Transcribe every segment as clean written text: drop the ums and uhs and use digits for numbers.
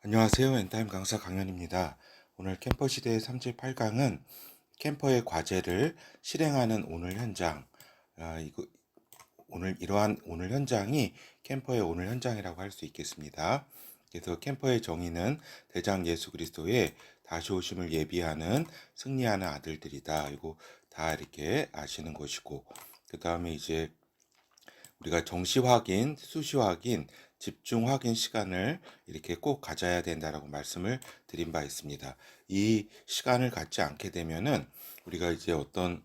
안녕하세요. 엔타임 강사 강연입니다. 오늘 캠퍼 시대의 38강은 캠퍼의 과제를 실행하는 오늘 현장. 이거 이러한 오늘 현장이 캠퍼의 오늘 현장이라고 할 수 있겠습니다. 그래서 캠퍼의 정의는 대장 예수 그리스도의 다시 오심을 예비하는 승리하는 아들들이다. 이거 다 이렇게 아시는 것이고, 그 다음에 이제 우리가 정시 확인, 수시 확인, 집중 확인 시간을 이렇게 꼭 가져야 된다라고 말씀을 드린 바 있습니다. 이 시간을 갖지 않게 되면은 우리가 이제 어떤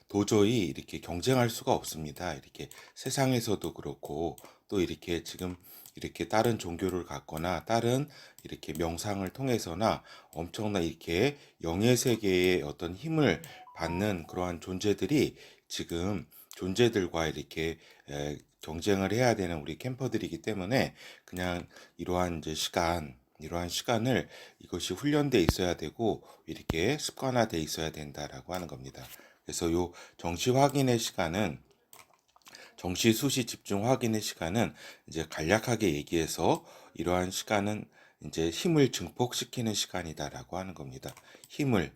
도저히 이렇게 경쟁할 수가 없습니다. 이렇게 세상에서도 그렇고 또 이렇게 지금 이렇게 다른 종교를 갖거나 다른 이렇게 명상을 통해서나 엄청난 이렇게 영의 세계의 어떤 힘을 받는 그러한 존재들이 지금 존재들과 이렇게 경쟁을 해야 되는 우리 캠퍼들이기 때문에 그냥 이러한 시간을 이것이 훈련돼 있어야 되고 이렇게 습관화돼 있어야 된다라고 하는 겁니다. 그래서 요 정시 확인의 시간은 정시 수시 집중 확인의 시간은 이제 간략하게 얘기해서 이러한 시간은 이제 힘을 증폭시키는 시간이다라고 하는 겁니다. 힘을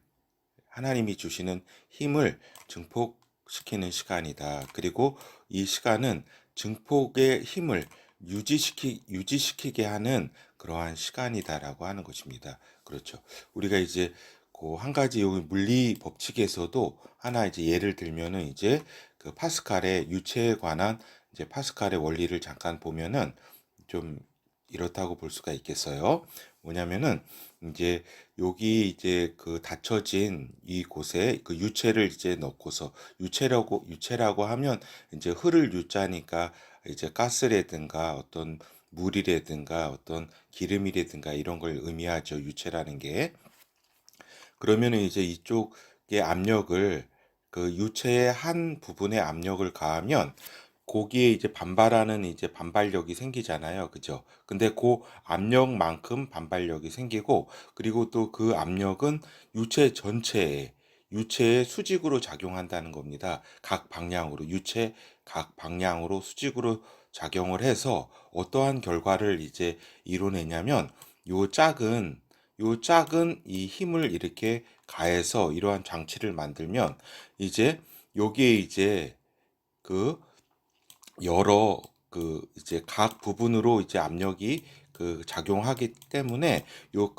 하나님이 주시는 힘을 증폭시키는 시간이다. 그리고 이 시간은 증폭의 힘을 유지시키게 하는 그러한 시간이다라고 하는 것입니다. 그렇죠. 우리가 이제 그 한 가지 여기 물리 법칙에서도 하나 이제 예를 들면은 이제 그 파스칼의 유체에 관한 이제 파스칼의 원리를 잠깐 보면은 좀 이렇다고 볼 수가 있겠어요. 뭐냐면은 이제 여기 이제 그 닫혀진 이곳에 그 유체를 이제 넣고서 유체라고 하면 이제 흐를 유자니까 이제 가스라든가 어떤 물이라든가 어떤 기름이라든가 이런 걸 의미하죠. 유체라는 게. 그러면은 이제 이쪽의 압력을 그 유체의 한 부분에 압력을 가하면 거기에 이제 반발하는 이제 반발력이 생기잖아요. 그죠? 근데 그 압력만큼 반발력이 생기고 그리고 또 그 압력은 유체 전체에 유체의 수직으로 작용한다는 겁니다. 각 방향으로 유체 각 방향으로 수직으로 작용을 해서 어떠한 결과를 이제 이뤄내냐면 요 작은 요 작은 이 힘을 이렇게 가해서 이러한 장치를 만들면 이제 여기에 이제 그 여러 그 이제 각 부분으로 이제 압력이 그 작용하기 때문에 요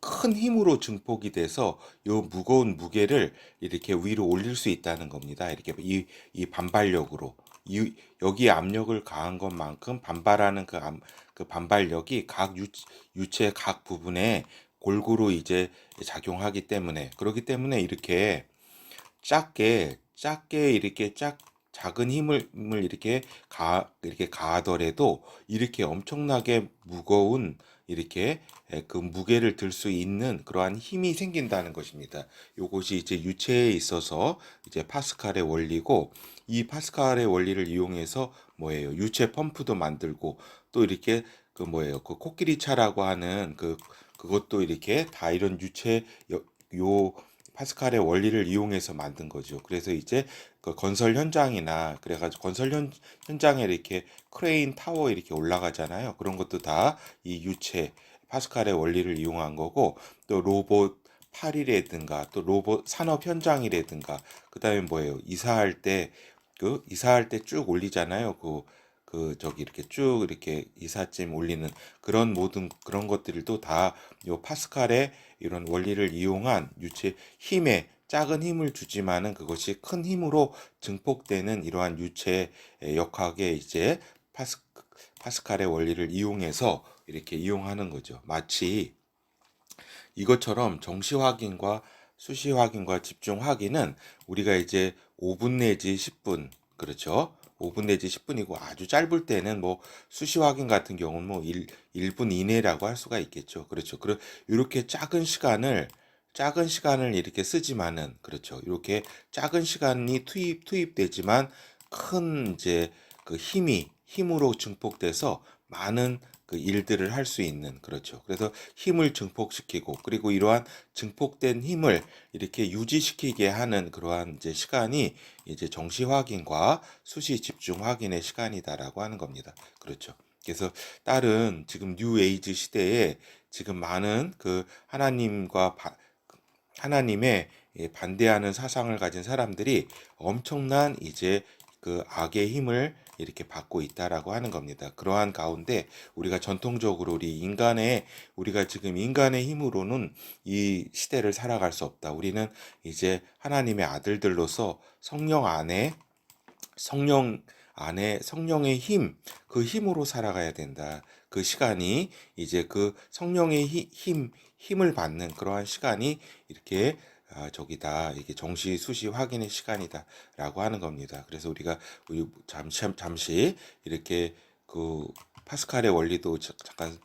큰 힘으로 증폭이 돼서 요 무거운 무게를 이렇게 위로 올릴 수 있다는 겁니다. 이렇게 이 반발력으로 여기에 압력을 가한 것만큼 반발하는 그 반발력이 유체 각 부분에 골고루 이제 작용하기 때문에 그렇기 때문에 이렇게 작게 이렇게 작은 힘을 이렇게 가하더라도 이렇게 엄청나게 무거운 이렇게 그 무게를 들 수 있는 그러한 힘이 생긴다는 것입니다. 요것이 이제 유체에 있어서 이제 파스칼의 원리고 이 파스칼의 원리를 이용해서 뭐예요? 유체 펌프도 만들고 또 이렇게 그 뭐예요? 그 코끼리 차라고 하는 그것도 이렇게 다 이런 요 파스칼의 원리를 이용해서 만든 거죠. 그래서 이제 그 건설 현장이나 그래가지고 현장에 이렇게 크레인 타워 이렇게 올라가잖아요. 그런 것도 다 이 유체 파스칼의 원리를 이용한 거고 또 로봇 팔이라든가 또 로봇 산업 현장이라든가 그다음에 뭐예요? 이사할 때 쭉 올리잖아요. 저기 이렇게 쭉 이렇게 이삿짐 올리는 그런 모든 그런 것들도 다 요 파스칼의 이런 원리를 이용한 유체 힘에 작은 힘을 주지만은 그것이 큰 힘으로 증폭되는 이러한 유체의 역학에 이제 파스칼의 원리를 이용해서 이렇게 이용하는 거죠. 마치 이것처럼 정시 확인과 수시 확인과 집중 확인은 우리가 이제 5분 내지 10분, 그렇죠? 5분 내지 10분이고 아주 짧을 때는 뭐 수시 확인 같은 경우는 뭐 1분 이내라고 할 수가 있겠죠. 그렇죠. 이렇게 작은 시간을 이렇게 쓰지만은 그렇죠. 이렇게 작은 시간이 투입되지만 큰 이제 그 힘으로 증폭돼서 많은 그 일들을 할 수 있는 그렇죠. 그래서 힘을 증폭시키고 그리고 이러한 증폭된 힘을 이렇게 유지시키게 하는 그러한 이제 시간이 이제 정시 확인과 수시 집중 확인의 시간이다라고 하는 겁니다. 그렇죠. 그래서 다른 지금 뉴 에이지 시대에 지금 많은 그 하나님의 반대하는 사상을 가진 사람들이 엄청난 이제 그 악의 힘을 이렇게 받고 있다라고 하는 겁니다. 그러한 가운데 우리가 전통적으로 우리가 지금 인간의 힘으로는 이 시대를 살아갈 수 없다. 우리는 이제 하나님의 아들들로서 성령의 그 힘으로 살아가야 된다. 그 시간이 이제 그 성령의 힘을 받는 그러한 시간이 이렇게 이게 정시 수시 확인의 시간이다라고 하는 겁니다. 그래서 우리 잠시 이렇게 그 파스칼의 원리도 잠깐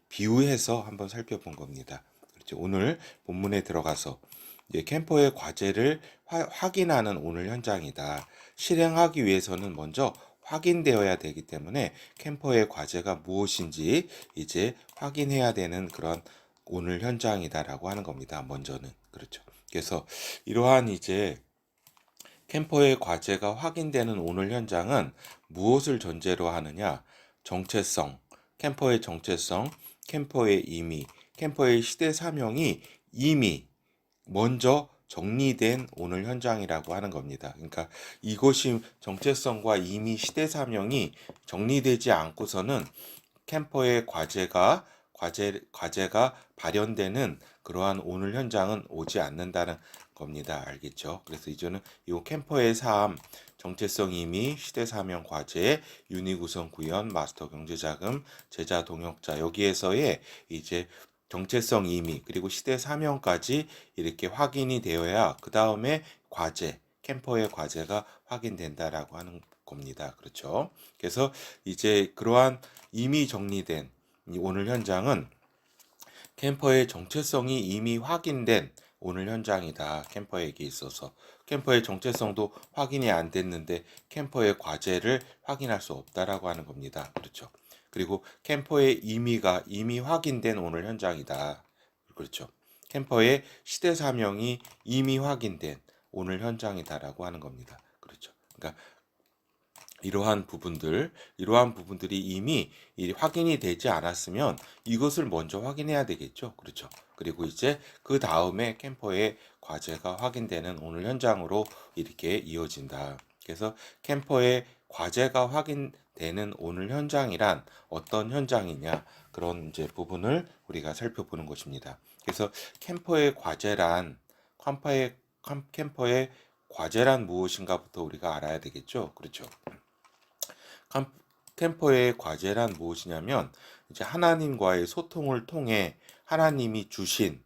비유해서 한번 살펴본 겁니다. 그렇죠. 오늘 본문에 들어가서 이제 캠퍼의 과제를 확인하는 오늘 현장이다. 실행하기 위해서는 먼저 확인되어야 되기 때문에 캠퍼의 과제가 무엇인지 이제 확인해야 되는 그런 오늘 현장이다라고 하는 겁니다. 먼저는. 그렇죠. 그래서 이러한 이제 캠퍼의 과제가 확인되는 오늘 현장은 무엇을 전제로 하느냐? 정체성, 캠퍼의 정체성, 캠퍼의 임의, 캠퍼의 시대 사명이 이미 먼저 정리된 오늘 현장이라고 하는 겁니다. 그러니까 이것이 정체성과 이미 시대 사명이 정리되지 않고서는 캠퍼의 과제가 발현되는 그러한 오늘 현장은 오지 않는다는 겁니다. 알겠죠? 그래서 이제는 이 캠퍼의 삶, 정체성 이미, 시대 사명 과제, 유니 구성 구현, 마스터 경제자금, 제자 동역자 여기에서의 이제 정체성 이미 그리고 시대 사명까지 이렇게 확인이 되어야 그 다음에 캠퍼의 과제가 확인된다라고 하는 겁니다. 그렇죠? 그래서 이제 그러한 이미 정리된 이 오늘 현장은 캠퍼의 정체성이 이미 확인된 오늘 현장이다. 캠퍼에게 있어서 캠퍼의 정체성도 확인이 안 됐는데 캠퍼의 과제를 확인할 수 없다라고 하는 겁니다. 그렇죠? 그리고 캠퍼의 임의가 이미 확인된 오늘 현장이다. 그렇죠? 캠퍼의 시대 사명이 이미 확인된 오늘 현장이다라고 하는 겁니다. 그렇죠? 그러니까 이러한 부분들이 이미 확인이 되지 않았으면 이것을 먼저 확인해야 되겠죠. 그렇죠. 그리고 이제 그 다음에 캠퍼의 과제가 확인되는 오늘 현장으로 이렇게 이어진다. 그래서 캠퍼의 과제가 확인되는 오늘 현장이란 어떤 현장이냐 그런 이제 부분을 우리가 살펴보는 것입니다. 그래서 캠퍼의 과제란 무엇인가부터 우리가 알아야 되겠죠. 그렇죠. 캠퍼의 과제란 무엇이냐면 이제 하나님과의 소통을 통해 하나님이 주신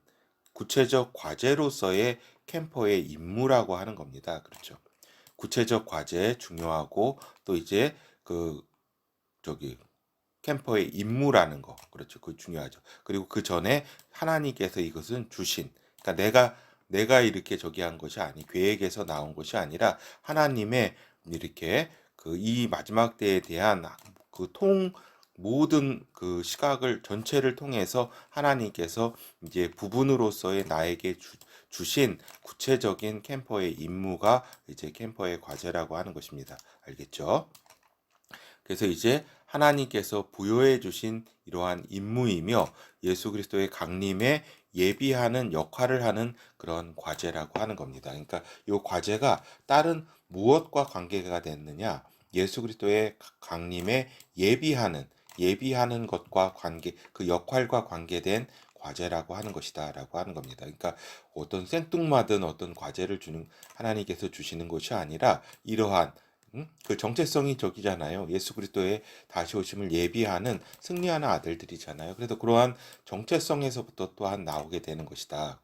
구체적 과제로서의 캠퍼의 임무라고 하는 겁니다. 그렇죠. 구체적 과제 중요하고 또 이제 캠퍼의 임무라는 거. 그렇죠. 그 중요하죠. 그리고 그 전에 하나님께서 이것은 주신 그러니까 내가 이렇게 한 것이 계획에서 나온 것이 아니라 하나님의 이렇게 이 마지막 때에 대한 모든 시각을 전체를 통해서 하나님께서 이제 부분으로서의 나에게 주신 구체적인 캠퍼의 임무가 이제 캠퍼의 과제라고 하는 것입니다. 알겠죠? 그래서 이제 하나님께서 부여해 주신 이러한 임무이며 예수 그리스도의 강림에 예비하는 역할을 하는 그런 과제라고 하는 겁니다. 그러니까 이 과제가 다른 무엇과 관계가 됐느냐? 예수 그리스도의 강림에 예비하는 것과 그 역할과 관계된 과제라고 하는 것이다라고 하는 겁니다. 그러니까 어떤 생뚱맞은 어떤 과제를 하나님께서 주시는 것이 아니라 이러한 그 정체성이 저기잖아요. 예수 그리스도의 다시 오심을 예비하는 승리하는 아들들이잖아요. 그래서 그러한 정체성에서부터 또한 나오게 되는 것이다.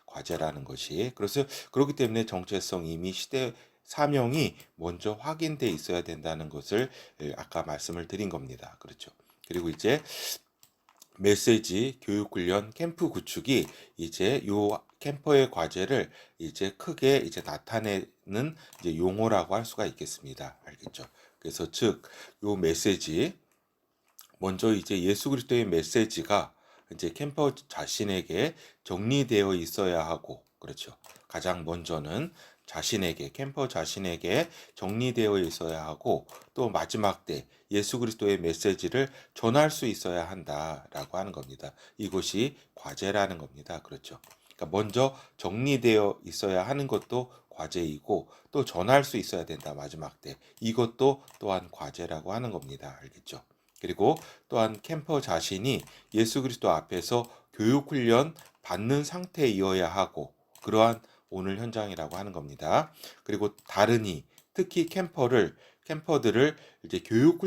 과제라는 것이. 그래서 그렇기 때문에 정체성 이미 시대 사명이 먼저 확인돼 있어야 된다는 것을 아까 말씀을 드린 겁니다. 그렇죠. 그리고 이제 메시지, 교육 훈련, 캠프 구축이 이제 요 캠퍼의 과제를 이제 크게 이제 나타내는 이제 용어라고 할 수가 있겠습니다. 알겠죠? 그래서 요 메시지 먼저 이제 예수 그리스도의 메시지가 이제 캠퍼 자신에게 정리되어 있어야 하고 그렇죠. 가장 먼저는 자신에게 캠퍼 자신에게 정리되어 있어야 하고 또 마지막 때 예수 그리스도의 메시지를 전할 수 있어야 한다라고 하는 겁니다. 이것이 과제라는 겁니다. 그렇죠. 그러니까 먼저 정리되어 있어야 하는 것도 과제이고 또 전할 수 있어야 된다. 마지막 때 이것도 또한 과제라고 하는 겁니다. 알겠죠? 그리고 또한 캠퍼 자신이 예수 그리스도 앞에서 교육 훈련 받는 상태이어야 하고 그러한 오늘 현장이라고 하는 겁니다. 그리고 다른이 특히 캠퍼들을 이제 교육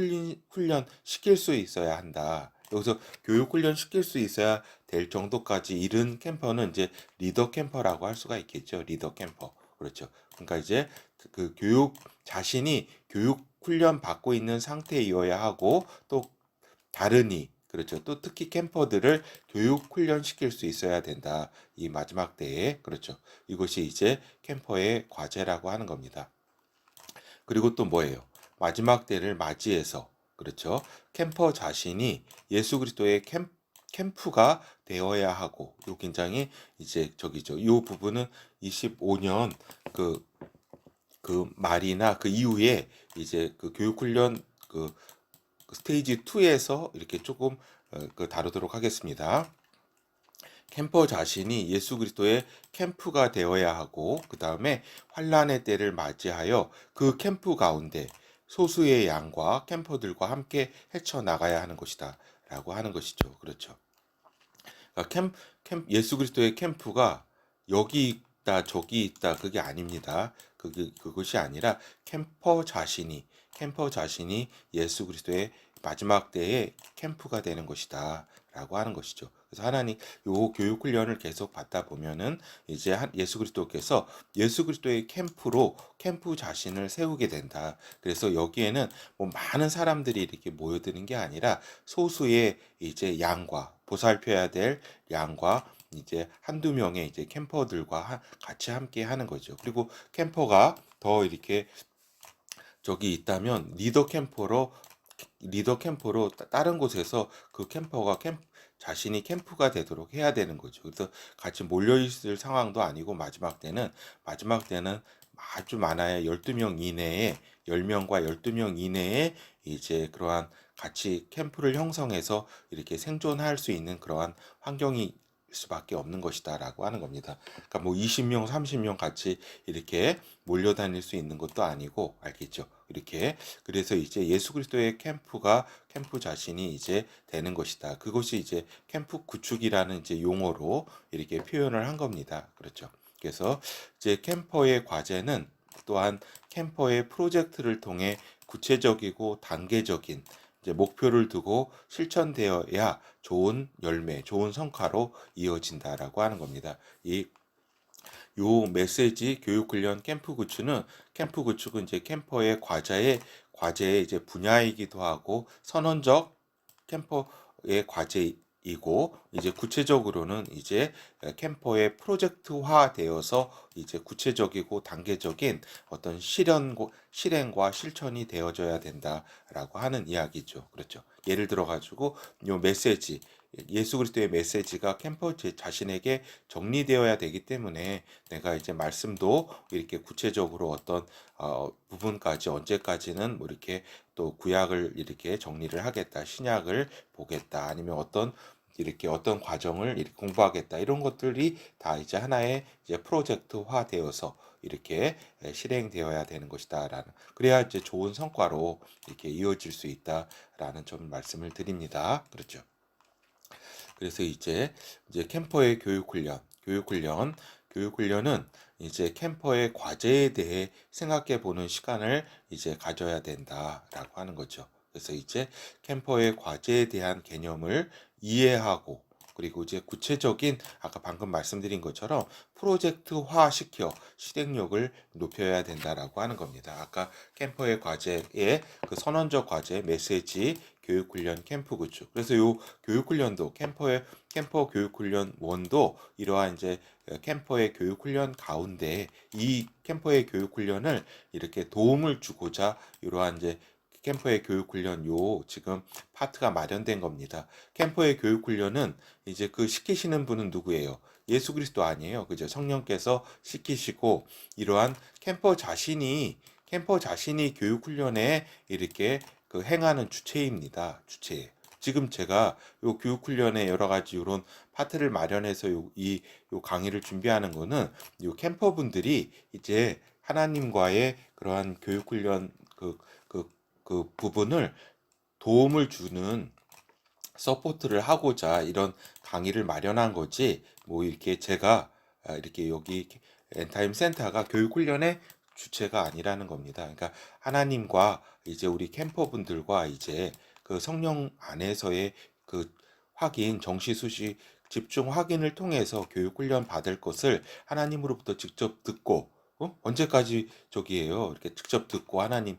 훈련 시킬 수 있어야 한다. 여기서 교육 훈련 시킬 수 있어야 될 정도까지 이른 캠퍼는 이제 리더 캠퍼라고 할 수가 있겠죠. 리더 캠퍼. 그렇죠. 그러니까 이제 그 교육 자신이 교육 훈련 받고 있는 상태이어야 하고 또 다른이 그렇죠. 또 특히 캠퍼들을 교육 훈련시킬 수 있어야 된다. 이 마지막 때에 그렇죠. 이것이 이제 캠퍼의 과제라고 하는 겁니다. 그리고 또 뭐예요? 마지막 때를 맞이해서 그렇죠. 캠퍼 자신이 예수 그리스도의 캠프가 되어야 하고 요 굉장히 이제 저기죠. 이 부분은 25년 그 말이나 그 이후에 이제 그 교육훈련 그 스테이지 2에서 이렇게 조금 다루도록 하겠습니다. 캠퍼 자신이 예수 그리스도의 캠프가 되어야 하고 그 다음에 환란의 때를 맞이하여 그 캠프 가운데 소수의 양과 캠퍼들과 함께 헤쳐나가야 하는 것이다 라고 하는 것이죠. 그렇죠. 그러니까 예수 그리스도의 캠프가 여기 있다 저기 있다 그게 아닙니다. 그것이 아니라 캠퍼 자신이 예수 그리스도의 마지막 때에 캠프가 되는 것이다 라고 하는 것이죠. 그래서 하나님 요 교육 훈련을 계속 받다 보면은 이제 예수 그리스도께서 예수 그리스도의 캠프 자신을 세우게 된다. 그래서 여기에는 뭐 많은 사람들이 이렇게 모여드는 게 아니라 소수의 이제 양과 보살펴야 될 양과 이제 한두 명의 이제 캠퍼들과 같이 함께 하는 거죠. 그리고 캠퍼가 더 이렇게 저기 있다면 리더 캠퍼로 다른 곳에서 그 자신이 캠프가 되도록 해야 되는 거죠. 그래서 같이 몰려 있을 상황도 아니고 마지막 때는 아주 많아야 12명 이내에 10명과 12명 이내에 이제 그러한 같이 캠프를 형성해서 이렇게 생존할 수 있는 그러한 환경이 수밖에 없는 것이다라고 하는 겁니다. 그러니까 뭐 20명, 30명 같이 이렇게 몰려다닐 수 있는 것도 아니고 알겠죠? 이렇게 그래서 이제 예수 그리스도의 캠프 자신이 이제 되는 것이다. 그것이 이제 캠프 구축이라는 이제 용어로 이렇게 표현을 한 겁니다. 그렇죠? 그래서 이제 캠퍼의 과제는 또한 캠퍼의 프로젝트를 통해 구체적이고 단계적인 이제 목표를 두고 실천되어야 좋은 열매, 좋은 성과로 이어진다라고 하는 겁니다. 요 메시지 교육훈련 캠프 구축은 이제 캠퍼의 과제의 이제 분야이기도 하고 선언적 캠퍼의 과제이고 이제 구체적으로는 이제 캠퍼의 프로젝트화 되어서 이제 구체적이고 단계적인 어떤 실행과 실천이 되어져야 된다라고 하는 이야기죠. 그렇죠. 예를 들어 가지고 요 메시지 예수 그리스도의 메시지가 캠퍼 자신에게 정리되어야 되기 때문에 내가 이제 말씀도 이렇게 구체적으로 어떤 부분까지 언제까지는 뭐 이렇게 또 구약을 이렇게 정리를 하겠다, 신약을 보겠다, 아니면 이렇게 어떤 과정을 이렇게 공부하겠다 이런 것들이 다 이제 하나의 이제 프로젝트화 되어서 이렇게 실행되어야 되는 것이다라는 그래야 이제 좋은 성과로 이렇게 이어질 수 있다라는 점 말씀을 드립니다. 그렇죠. 그래서 이제 캠퍼의 교육 훈련은 이제 캠퍼의 과제에 대해 생각해 보는 시간을 이제 가져야 된다라고 하는 거죠. 그래서 이제 캠퍼의 과제에 대한 개념을 이해하고 그리고 이제 구체적인 아까 방금 말씀드린 것처럼 프로젝트화 시켜 실행력을 높여야 된다라고 하는 겁니다. 아까 캠퍼의 과제의 그 선언적 과제 메시지 교육훈련 캠프 구축. 그래서 요 교육훈련도 캠퍼 교육훈련 원도 이러한 이제 캠퍼의 교육훈련 가운데 이 캠퍼의 교육훈련을 이렇게 도움을 주고자 이러한 이제 캠퍼의 교육훈련 지금 파트가 마련된 겁니다. 캠퍼의 교육훈련은 이제 그 시키시는 분은 누구예요? 예수 그리스도 아니에요. 그죠? 성령께서 시키시고 이러한 캠퍼 자신이 교육훈련에 이렇게 그 행하는 주체입니다. 주체. 지금 제가 요 교육훈련에 여러 가지 이런 파트를 마련해서 요 강의를 준비하는 거는 요 캠퍼분들이 이제 하나님과의 그러한 교육훈련 그 부분을 도움을 주는 서포트를 하고자 이런 강의를 마련한 거지, 뭐 이렇게 제가 이렇게 여기 엔타임 센터가 교육훈련의 주체가 아니라는 겁니다. 그러니까 하나님과 이제 우리 캠퍼분들과 이제 그 성령 안에서의 그 정시수시 집중 확인을 통해서 교육훈련 받을 것을 하나님으로부터 직접 듣고, 언제까지 저기에요. 이렇게 직접 듣고 하나님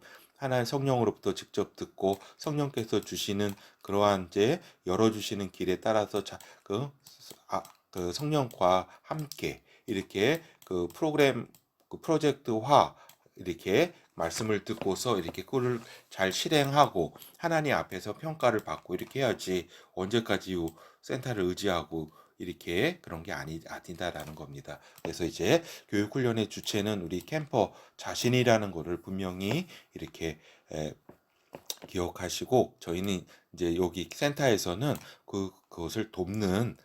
성령으로부터 직접 듣고 성령께서 주시는 그러한 이제 열어주시는 길에 따라서 그 성령과 함께 이렇게 그 프로젝트화 이렇게 말씀을 듣고서 이렇게 그걸 잘 실행하고 하나님 앞에서 평가를 받고 이렇게 해야지, 언제까지 요 센터를 의지하고 이렇게 그런 게 아니다라는 겁니다. 그래서 이제 교육훈련의 주체는 우리 캠퍼 자신이라는 것을 분명히 이렇게 기억하시고, 저희는 이제 여기 센터에서는 그것을 돕는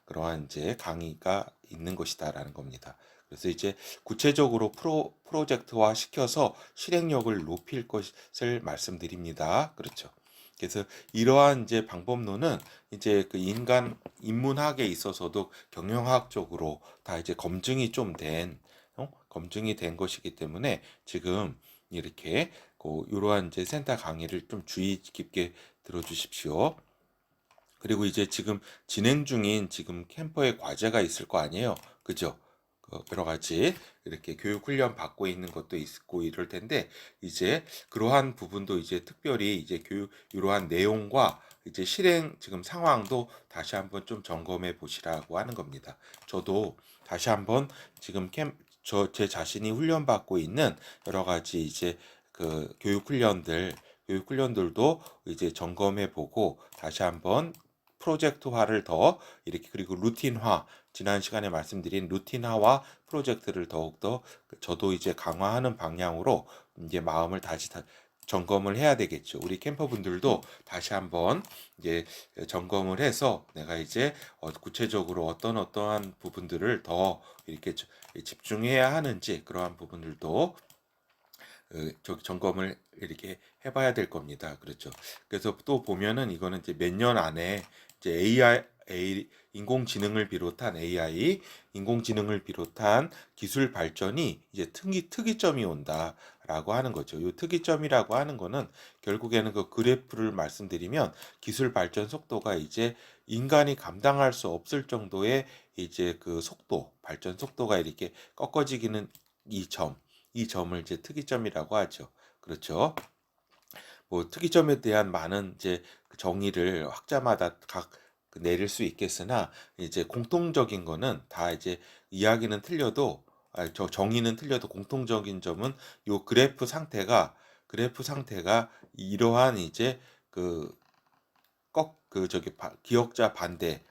그러한 이제 강의가 있는 것이다라는 겁니다. 그래서 이제 구체적으로 프로젝트화 시켜서 실행력을 높일 것을 말씀드립니다. 그렇죠. 그래서 이러한 이제 방법론은 이제 그 인문학에 있어서도 경영학적으로 다 이제 검증이 된 것이기 때문에 지금 이렇게 이러한 이제 센터 강의를 좀 주의 깊게 들어주십시오. 그리고 이제 지금 진행 중인 지금 캠퍼의 과제가 있을 거 아니에요. 그죠? 여러 가지 이렇게 교육 훈련 받고 있는 것도 있고 이럴 텐데, 이제 그러한 부분도 이제 특별히 이제 이러한 내용과 이제 실행 지금 상황도 다시 한번 좀 점검해 보시라고 하는 겁니다. 저도 다시 한번 지금 제 자신이 훈련받고 있는 여러 가지 이제 그 교육 훈련들도 이제 점검해 보고 다시 한번 프로젝트화를 더 이렇게, 그리고 루틴화, 지난 시간에 말씀드린 루틴화와 프로젝트를 더욱더 저도 이제 강화하는 방향으로 이제 마음을 다시 점검을 해야 되겠죠. 우리 캠퍼분들도 다시 한번 이제 점검을 해서 내가 이제 구체적으로 어떠한 부분들을 더 이렇게 집중해야 하는지 그러한 부분들도 점검을 이렇게 해봐야 될 겁니다. 그렇죠. 그래서 또 보면은 이거는 이제 몇 년 안에 이제 인공지능을 비롯한 기술 발전이 이제 특이점이 온다라고 하는 거죠. 이 특이점이라고 하는 거는 결국에는 그 그래프를 말씀드리면 기술 발전 속도가 이제 인간이 감당할 수 없을 정도의 이제 그 발전 속도가 이렇게 꺾어지기는 이 점을 이제 특이점이라고 하죠. 그렇죠. 뭐 특이점에 대한 많은 이제 정의를 학자마다 각 내릴 수 있겠으나, 이제 공통적인 거는 다 이제 이야기는 틀려도 저 정의는 틀려도 공통적인 점은 요 그래프 상태가 이러한 이제 그 기역자 반대,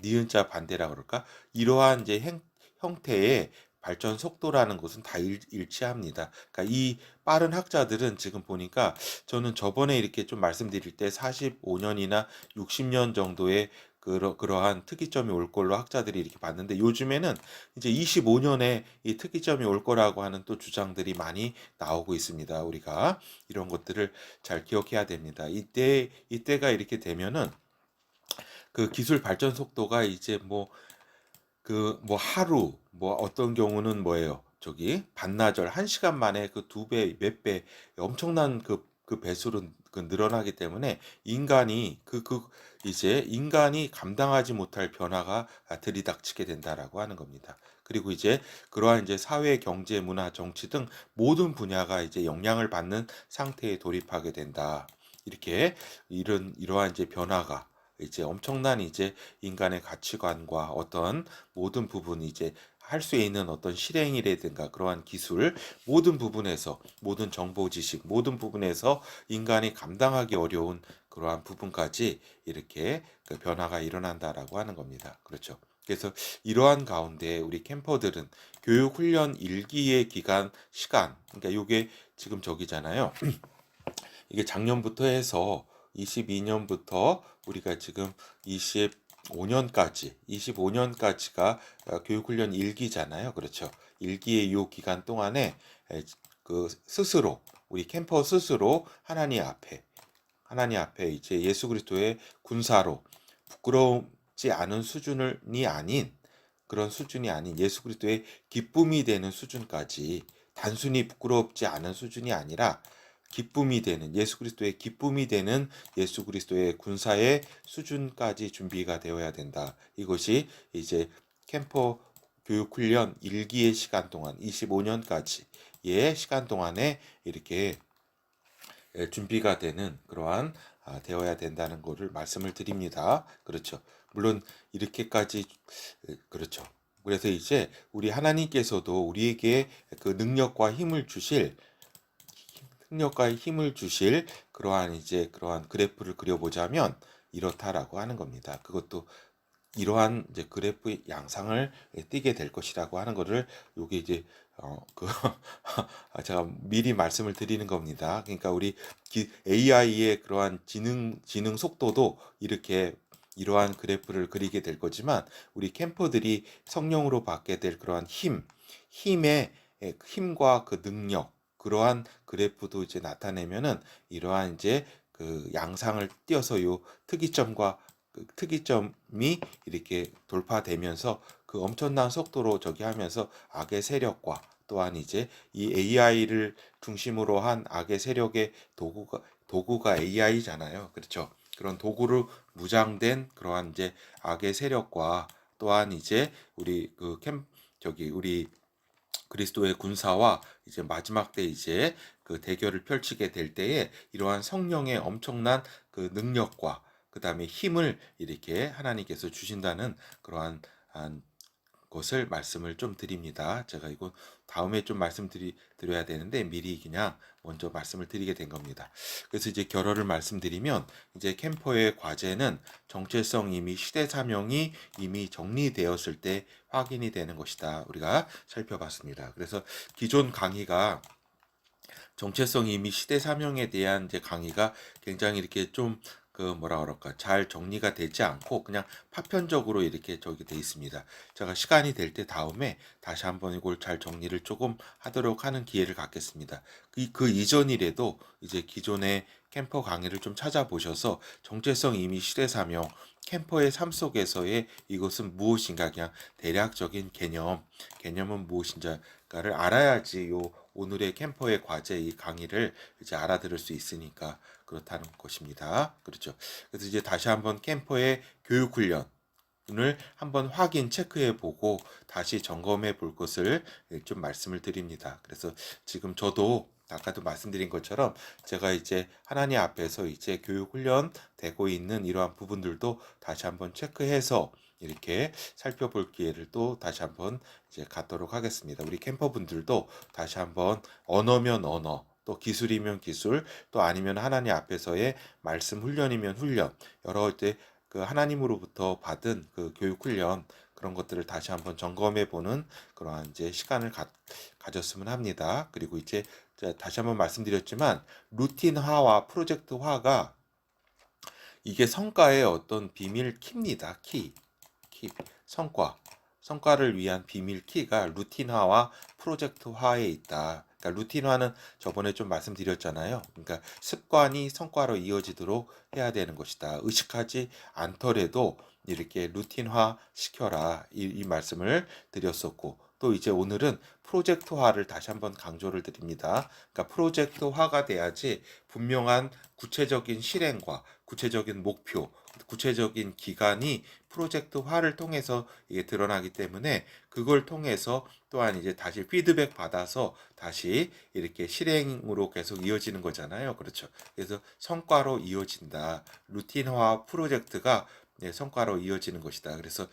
니은자 반대라 그럴까? 이러한 이제 형태의 발전 속도라는 것은 다 일치합니다. 그러니까 이 빠른 학자들은 지금 보니까, 저는 저번에 이렇게 좀 말씀드릴 때 45년이나 60년 정도의 그러한 특이점이 올 걸로 학자들이 이렇게 봤는데, 요즘에는 이제 25년에 이 특이점이 올 거라고 하는 또 주장들이 많이 나오고 있습니다. 우리가 이런 것들을 잘 기억해야 됩니다. 이때가 이렇게 되면은 그 기술 발전 속도가 이제 하루, 어떤 경우는 뭐예요? 반나절, 1시간 만에 그 2배, 몇 배, 엄청난 그 배수로 늘어나기 때문에 이제 인간이 감당하지 못할 변화가 들이닥치게 된다라고 하는 겁니다. 그리고 이제 그러한 이제 사회, 경제, 문화, 정치 등 모든 분야가 이제 영향을 받는 상태에 돌입하게 된다. 이렇게 이러한 이제 변화가 이제 엄청난 이제 인간의 가치관과 어떤 모든 부분이 이제 할 수 있는 어떤 실행이라든가 그러한 기술 모든 부분에서 모든 정보 지식 모든 부분에서 인간이 감당하기 어려운 그러한 부분까지 이렇게 그 변화가 일어난다라고 하는 겁니다. 그렇죠. 그래서 이러한 가운데 우리 캠퍼들은 교육 훈련 일기의 기간 시간 그러니까 요게 지금 저기잖아요. 이게 작년부터 해서 22년부터 우리가 지금 25년까지가 교육훈련 1기잖아요. 그렇죠. 1기의 요 기간 동안에 그 스스로 우리 캠퍼 스스로 하나님 앞에 이제 예수 그리스도의 군사로 부끄럽지 않은 수준이 아닌 그런 수준이 아닌 예수 그리스도의 기쁨이 되는 수준까지 단순히 부끄럽지 않은 수준이 아니라 기쁨이 되는 예수 그리스도의 기쁨이 되는 예수 그리스도의 군사의 수준까지 준비가 되어야 된다. 이것이 이제 캠퍼 교육 훈련 1기의 시간 동안 25년까지의 시간 동안에 이렇게 준비가 되는 그러한 되어야 된다는 것을 말씀을 드립니다. 그렇죠. 물론 이렇게까지 그렇죠. 그래서 이제 우리 하나님께서도 우리에게 그 능력과 힘을 주실 그러한 이제 그러한 그래프를 그려보자면 이렇다라고 하는 겁니다. 그것도 이러한 이제 그래프의 양상을 띠게 될 것이라고 하는 것을 요게 이제 그 제가 미리 말씀을 드리는 겁니다. 그러니까 우리 AI의 그러한 지능 속도도 이렇게 이러한 그래프를 그리게 될 거지만 우리 캠퍼들이 성령으로 받게 될 그러한 힘과 그 능력 그러한 그래프도 이제 나타내면은 이러한 이제 그 양상을 띄어서 요 특이점과 그 특이점이 이렇게 돌파되면서 그 엄청난 속도로 저기 하면서 악의 세력과 또한 이제 이 AI를 중심으로 한 악의 세력의 도구가 AI잖아요. 그렇죠? 그런 도구로 무장된 그러한 이제 악의 세력과 또한 이제 우리 우리 그리스도의 군사와 이제 마지막 때 이제 그 대결을 펼치게 될 때에 이러한 성령의 엄청난 그 능력과 그 다음에 힘을 이렇게 하나님께서 주신다는 그러한 것을 말씀을 좀 드립니다. 제가 이거 다음에 좀 드려야 되는데 미리 그냥 먼저 말씀을 드리게 된 겁니다. 그래서 이제 결어를 말씀드리면 이제 캠퍼의 과제는 정체성 이미 시대 사명이 이미 정리되었을 때 확인이 되는 것이다. 우리가 살펴봤습니다. 그래서 기존 강의가 정체성 이미 시대 사명에 대한 이제 강의가 굉장히 이렇게 좀 그 뭐라 그럴까 잘 정리가 되지 않고 그냥 파편적으로 이렇게 저기 돼 있습니다. 제가 시간이 될 때 다음에 다시 한번 이걸 잘 정리를 조금 하도록 하는 기회를 갖겠습니다. 그 이전이라도 이제 기존의 캠퍼 강의를 좀 찾아보셔서 정체성 이미 시대 사명 캠퍼의 삶 속에서의 이것은 무엇인가 그냥 대략적인 개념은 무엇인가를 알아야지 요 오늘의 캠퍼의 과제 이 강의를 이제 알아들을 수 있으니까 그렇다는 것입니다. 그렇죠. 그래서 이제 다시 한번 캠퍼의 교육 훈련을 한번 확인 체크해 보고 다시 점검해 볼 것을 좀 말씀을 드립니다. 그래서 지금 저도 아까도 말씀드린 것처럼 제가 이제 하나님 앞에서 이제 교육 훈련 되고 있는 이러한 부분들도 다시 한번 체크해서 이렇게 살펴볼 기회를 또 다시 한번 이제 갖도록 하겠습니다. 우리 캠퍼분들도 다시 한번 언어면 언어, 또 기술이면 기술, 또 아니면 하나님 앞에서의 말씀 훈련이면 훈련, 여러 이제 그 하나님으로부터 받은 그 교육 훈련 그런 것들을 다시 한번 점검해 보는 그러한 이제 시간을 가졌으면 합니다. 그리고 이제 다시 한번 말씀드렸지만 루틴화와 프로젝트화가 이게 성과의 어떤 비밀 키입니다. 키, 성과를 위한 비밀 키가 루틴화와 프로젝트화에 있다. 그러니까 루틴화는 저번에 좀 말씀드렸잖아요. 그러니까 습관이 성과로 이어지도록 해야 되는 것이다. 의식하지 않더라도 이렇게 루틴화 시켜라. 이 말씀을 드렸었고 또 이제 오늘은 프로젝트화를 다시 한번 강조를 드립니다. 그러니까 프로젝트화가 돼야지 분명한 구체적인 실행과 구체적인 목표, 구체적인 기간이 프로젝트화를 통해서 이게 드러나기 때문에 그걸 통해서 또한 이제 다시 피드백 받아서 다시 이렇게 실행으로 계속 이어지는 거잖아요. 그렇죠. 그래서 성과로 이어진다. 루틴화 프로젝트가 성과로 이어지는 것이다. 그래서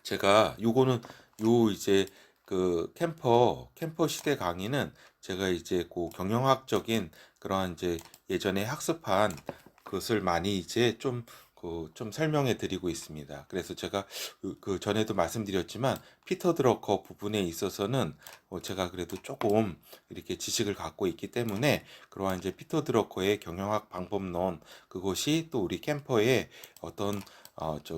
제가 요거는 요 이제 그 캠퍼 시대 강의는 제가 이제 그 경영학적인 그러한 이제 예전에 학습한 그것을 많이 이제 좀 설명해 드리고 있습니다. 그래서 제가 그 전에도 말씀드렸지만 피터 드러커 부분에 있어서는 제가 그래도 조금 이렇게 지식을 갖고 있기 때문에 그러한 이제 피터 드러커의 경영학 방법론 그것이 또 우리 캠퍼에 어떤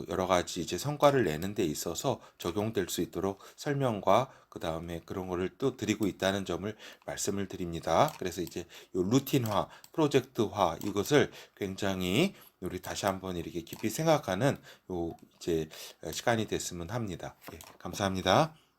여러 가지 이제 성과를 내는 데 있어서 적용될 수 있도록 설명과 그 다음에 그런 거를 또 드리고 있다는 점을 말씀을 드립니다. 그래서 이제 요 루틴화, 프로젝트화 이것을 굉장히 우리 다시 한번 이렇게 깊이 생각하는 요 이제 시간이 됐으면 합니다. 예, 감사합니다.